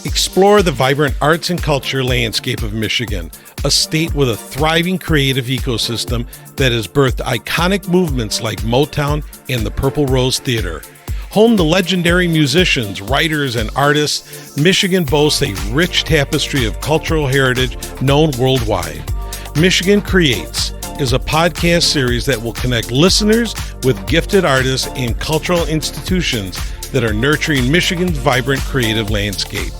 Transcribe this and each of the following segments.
Explore the vibrant arts and culture landscape of Michigan, a state with a thriving creative ecosystem that has birthed iconic movements like Motown and the Purple Rose Theater. Home to legendary musicians, writers, and artists, Michigan boasts a rich tapestry of cultural heritage known worldwide. Michigan Creates is a podcast series that will connect listeners with gifted artists and cultural institutions that are nurturing Michigan's vibrant creative landscape.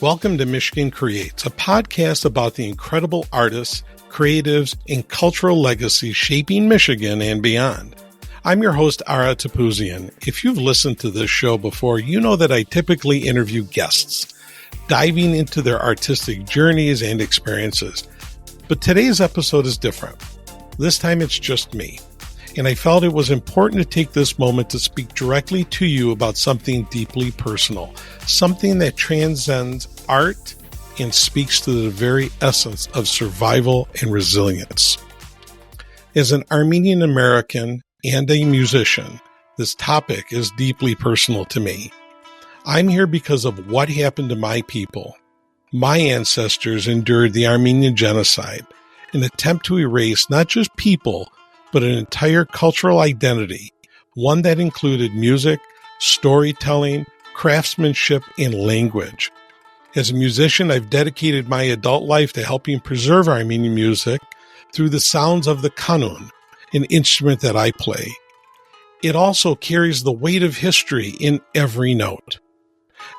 Welcome to Michigan Creates, a podcast about the incredible artists, creatives, and cultural legacy shaping Michigan and beyond. I'm your host, Ara Topouzian. If you've listened to this show before, you know that I typically interview guests, diving into their artistic journeys and experiences. But today's episode is different. This time it's just me. And I felt it was important to take this moment to speak directly to you about something deeply personal, something that transcends art and speaks to the very essence of survival and resilience. As an Armenian American and a musician, this topic is deeply personal to me. I'm here because of what happened to my people. My ancestors endured the Armenian Genocide, an attempt to erase not just people, but an entire cultural identity, one that included music, storytelling, craftsmanship, and language. As a musician, I've dedicated my adult life to helping preserve Armenian music through the sounds of the kanun, an instrument that I play. It also carries the weight of history in every note.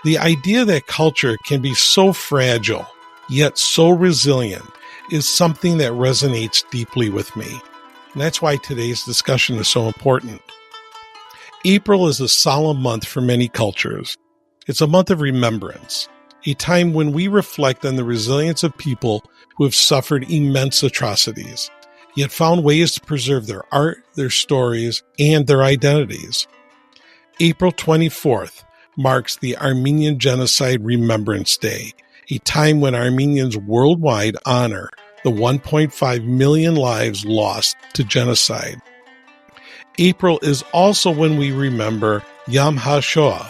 The idea that culture can be so fragile, yet so resilient, is something that resonates deeply with me. And that's why today's discussion is so important. April is a solemn month for many cultures. It's a month of remembrance, a time when we reflect on the resilience of people who have suffered immense atrocities, yet found ways to preserve their art, their stories, and their identities. April 24th marks the Armenian Genocide Remembrance Day, a time when Armenians worldwide honor the 1.5 million lives lost to genocide. April is also when we remember Yom HaShoah,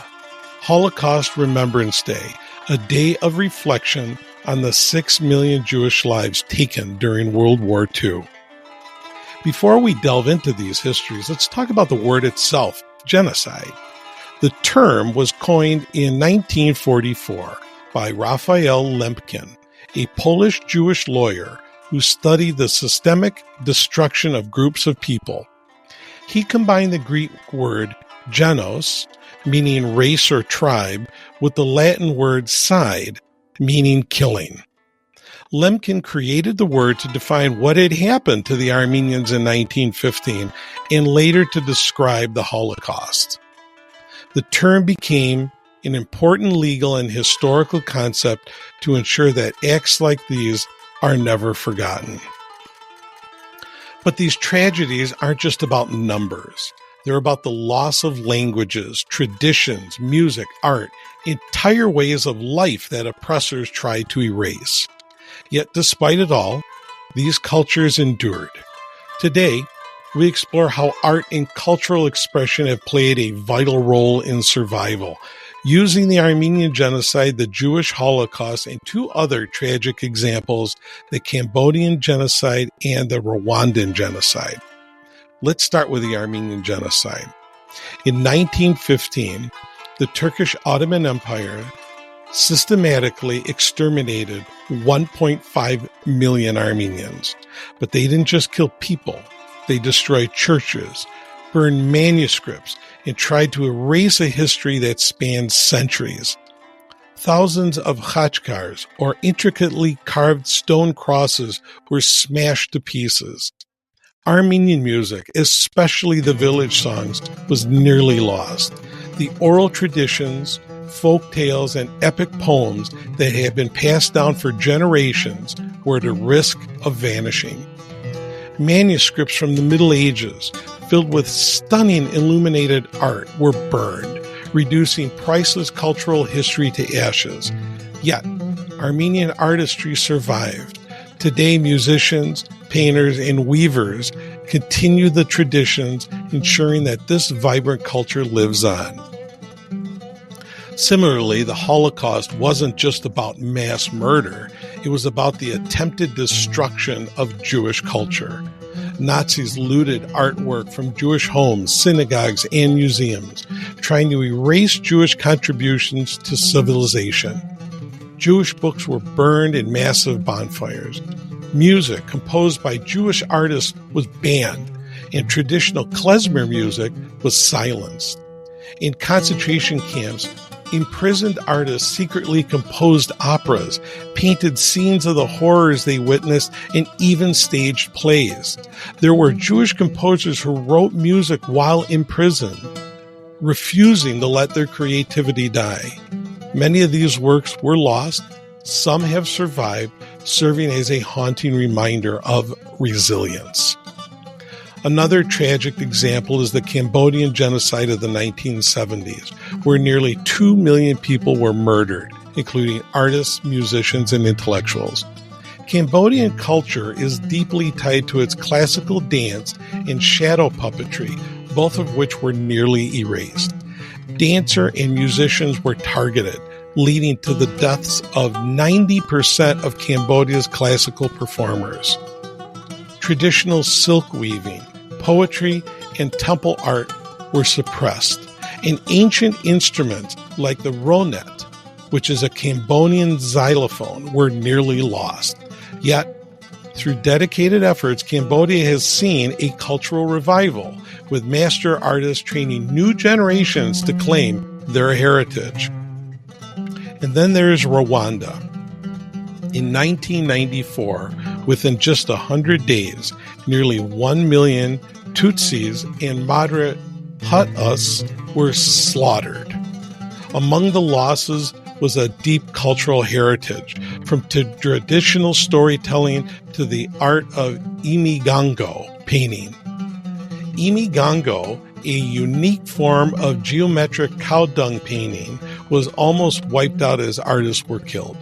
Holocaust Remembrance Day, a day of reflection on the 6 million Jewish lives taken during World War II. Before we delve into these histories, let's talk about the word itself, genocide. The term was coined in 1944 by Raphael Lemkin, a Polish Jewish lawyer who studied the systemic destruction of groups of people. He combined the Greek word genos, meaning race or tribe, with the Latin word cide, meaning killing. Lemkin created the word to define what had happened to the Armenians in 1915 and later to describe the Holocaust. The term became an important legal and historical concept to ensure that acts like these are never forgotten. But these tragedies aren't just about numbers. They're about the loss of languages, traditions, music, art, entire ways of life that oppressors tried to erase. Yet despite it all, these cultures endured. Today, we explore how art and cultural expression have played a vital role in survival, using the Armenian Genocide, the Jewish Holocaust, and two other tragic examples, the Cambodian Genocide and the Rwandan Genocide. Let's start with the Armenian Genocide. In 1915, the Turkish Ottoman Empire systematically exterminated 1.5 million Armenians. But they didn't just kill people. They destroyed churches, burned manuscripts, and tried to erase a history that spanned centuries. Thousands of khachkars, or intricately carved stone crosses, were smashed to pieces. Armenian music, especially the village songs, was nearly lost. The oral traditions, folk tales, and epic poems that had been passed down for generations were at a risk of vanishing. Manuscripts from the Middle Ages, filled with stunning illuminated art, were burned, reducing priceless cultural history to ashes. Yet, Armenian artistry survived. Today, musicians, painters, and weavers continue the traditions, ensuring that this vibrant culture lives on. Similarly, the Holocaust wasn't just about mass murder. It was about the attempted destruction of Jewish culture. Nazis looted artwork from Jewish homes, synagogues, and museums, trying to erase Jewish contributions to civilization. Jewish books were burned in massive bonfires. Music composed by Jewish artists was banned, and traditional klezmer music was silenced. In concentration camps, imprisoned artists secretly composed operas, painted scenes of the horrors they witnessed, and even staged plays. There were Jewish composers who wrote music while in prison, refusing to let their creativity die. Many of these works were lost. Some have survived, serving as a haunting reminder of resilience. Another tragic example is the Cambodian Genocide of the 1970s, where nearly 2 million people were murdered, including artists, musicians, and intellectuals. Cambodian culture is deeply tied to its classical dance and shadow puppetry, both of which were nearly erased. Dancer and musicians were targeted, leading to the deaths of 90% of Cambodia's classical performers. Traditional silk weaving, poetry, and temple art were suppressed, and ancient instruments like the ronet, which is a Cambodian xylophone, were nearly lost. Yet, through dedicated efforts, Cambodia has seen a cultural revival, with master artists training new generations to claim their heritage. And then there is Rwanda. In 1994, within just 100 days, nearly 1 million Tutsis and moderate Hutus were slaughtered. Among the losses was a deep cultural heritage, from traditional storytelling to the art of imigango painting. Imigango, a unique form of geometric cow dung painting, was almost wiped out as artists were killed.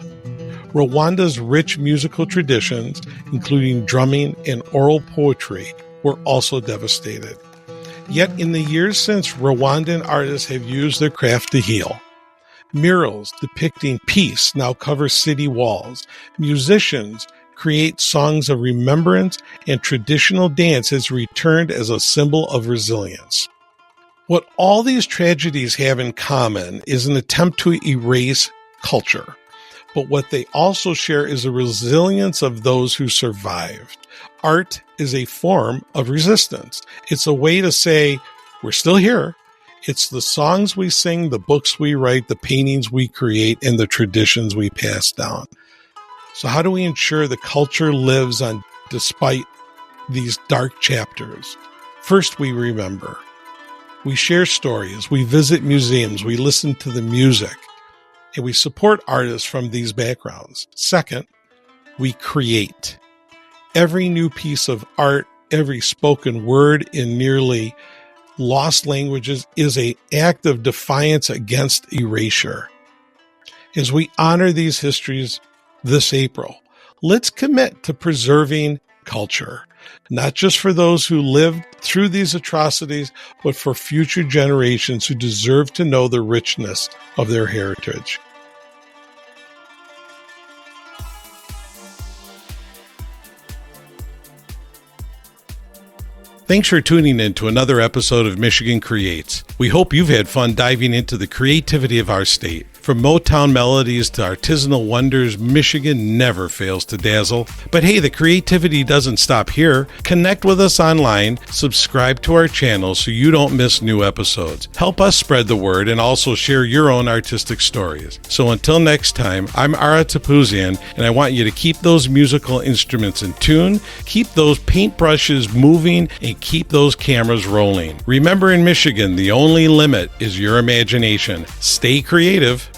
Rwanda's rich musical traditions, including drumming and oral poetry, were also devastated. Yet in the years since, Rwandan artists have used their craft to heal. Murals depicting peace now cover city walls. Musicians create songs of remembrance, and traditional dance has returned as a symbol of resilience. What all these tragedies have in common is an attempt to erase culture. But what they also share is the resilience of those who survived. Art is a form of resistance. It's a way to say, we're still here. It's the songs we sing, the books we write, the paintings we create, and the traditions we pass down. So how do we ensure the culture lives on despite these dark chapters? First, we remember. We share stories, we visit museums, we listen to the music, and we support artists from these backgrounds. Second, we create. Every new piece of art, every spoken word in nearly lost languages is an act of defiance against erasure. As we honor these histories this April, let's commit to preserving culture, not just for those who lived through these atrocities, but for future generations who deserve to know the richness of their heritage. Thanks for tuning in to another episode of Michigan Creates. We hope you've had fun diving into the creativity of our state. From Motown melodies to artisanal wonders, Michigan never fails to dazzle. But hey, the creativity doesn't stop here. Connect with us online, subscribe to our channel so you don't miss new episodes. Help us spread the word and also share your own artistic stories. So until next time, I'm Ara Topouzian, and I want you to keep those musical instruments in tune, keep those paintbrushes moving, and keep those cameras rolling. Remember, in Michigan, the only limit is your imagination. Stay creative.